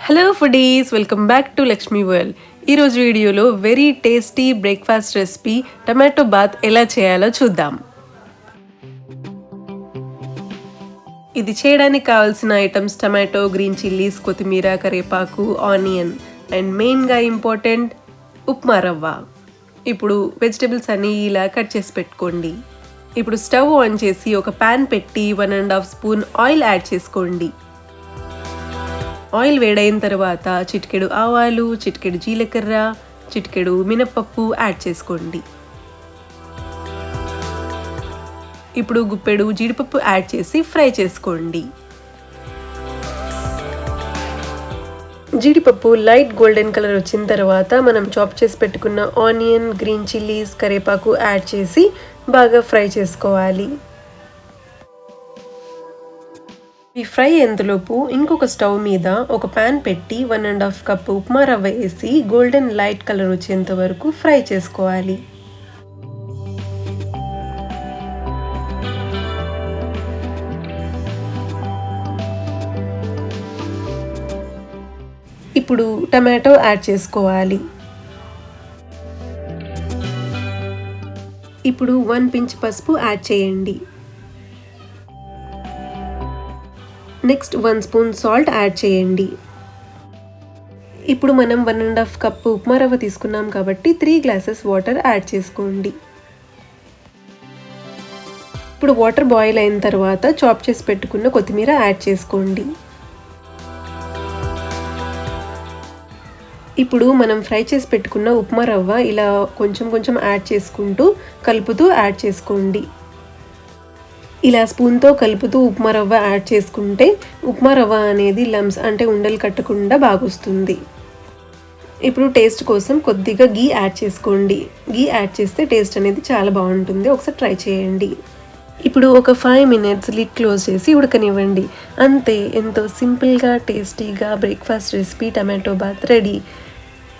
Hello foodies, welcome back to Lakshmi world. ఈరోజు వీడియోలో very tasty breakfast recipe tomato bath ఎలా చేయాలో చూద్దాం. ఇది చేయడానికి కావాల్సిన ఐటమ్స్ టమాటో, గ్రీన్ చిల్లీస్, కొత్తిమీర, కరివేపాకు, ఆనియన్ అండ్ మెయిన్గా ఇంపార్టెంట్ ఉప్మా రవ్వ. ఇప్పుడు వెజిటబుల్స్ అన్నీ ఇలా కట్ చేసి పెట్టుకోండి. ఇప్పుడు స్టవ్ ఆన్ చేసి ఒక ప్యాన్ పెట్టి 1.5 స్పూన్ ఆయిల్ యాడ్ చేసుకోండి. ఆయిల్ వేడైన తర్వాత చిటికెడు ఆవాలు, చిటికెడు జీలకర్ర, చిటికెడు మినపప్పు యాడ్ చేసుకోండి. ఇప్పుడు గుప్పెడు జీడిపప్పు యాడ్ చేసి ఫ్రై చేసుకోండి. జీడిపప్పు లైట్ గోల్డెన్ కలర్ వచ్చిన తర్వాత మనం చాప్ చేసి పెట్టుకున్న ఆనియన్, గ్రీన్ చిల్లీస్, కరివేపాకు యాడ్ చేసి బాగా ఫ్రై చేసుకోవాలి. ఈ ఫ్రై ఎంతలోపు ఇంకొక స్టవ్ మీద ఒక ప్యాన్ పెట్టి 1.5 కప్పు ఉప్మా రవ్వ వేసి గోల్డెన్ లైట్ కలర్ వచ్చేంత వరకు ఫ్రై చేసుకోవాలి. ఇప్పుడు టమాటో యాడ్ చేసుకోవాలి. ఇప్పుడు 1 పించ్ పసుపు యాడ్ చేయండి. నెక్స్ట్ 1 స్పూన్ సాల్ట్ యాడ్ చేయండి. ఇప్పుడు మనం 1.5 కప్పు ఉప్మా రవ్వ తీసుకున్నాం కాబట్టి 3 గ్లాసెస్ వాటర్ యాడ్ చేసుకోండి. ఇప్పుడు వాటర్ బాయిల్ అయిన తర్వాత చాప్ చేసి పెట్టుకున్న కొత్తిమీర యాడ్ చేసుకోండి. ఇప్పుడు మనం ఫ్రై చేసి పెట్టుకున్న ఉప్మా రవ్వ ఇలా కొంచెం కొంచెం యాడ్ చేసుకుంటూ కలుపుతూ యాడ్ చేసుకోండి. ఇలా స్పూన్తో కలుపుతూ ఉప్మా రవ్వ యాడ్ చేసుకుంటే ఉప్మా రవ్వ అనేది లమ్స్ అంటే ఉండలు కట్టకుండా బాగొస్తుంది. ఇప్పుడు టేస్ట్ కోసం కొద్దిగా గీ యాడ్ చేసుకోండి. గీ యాడ్ చేస్తే టేస్ట్ అనేది చాలా బాగుంటుంది. ఒకసారి ట్రై చేయండి. ఇప్పుడు ఒక 5 మినిట్స్ లిడ్ క్లోజ్ చేసి ఉడకనివ్వండి. అంతే, ఎంతో సింపుల్గా టేస్టీగా breakfast recipe tomato bath ready.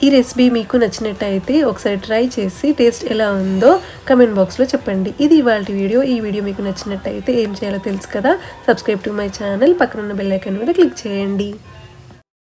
ఈ రెసిపీ మీకు నచ్చినట్టయితే ఒకసారి ట్రై చేసి టేస్ట్ ఎలా ఉందో కమెంట్ బాక్స్లో చెప్పండి. ఇది ఇవాల్టి వీడియో. ఈ వీడియో మీకు నచ్చినట్టయితే ఏం చేయాలో తెలుసు కదా, సబ్స్క్రైబ్ టు మై ఛానల్, పక్కనున్న బెల్ ఐకాన్ మీద క్లిక్ చేయండి.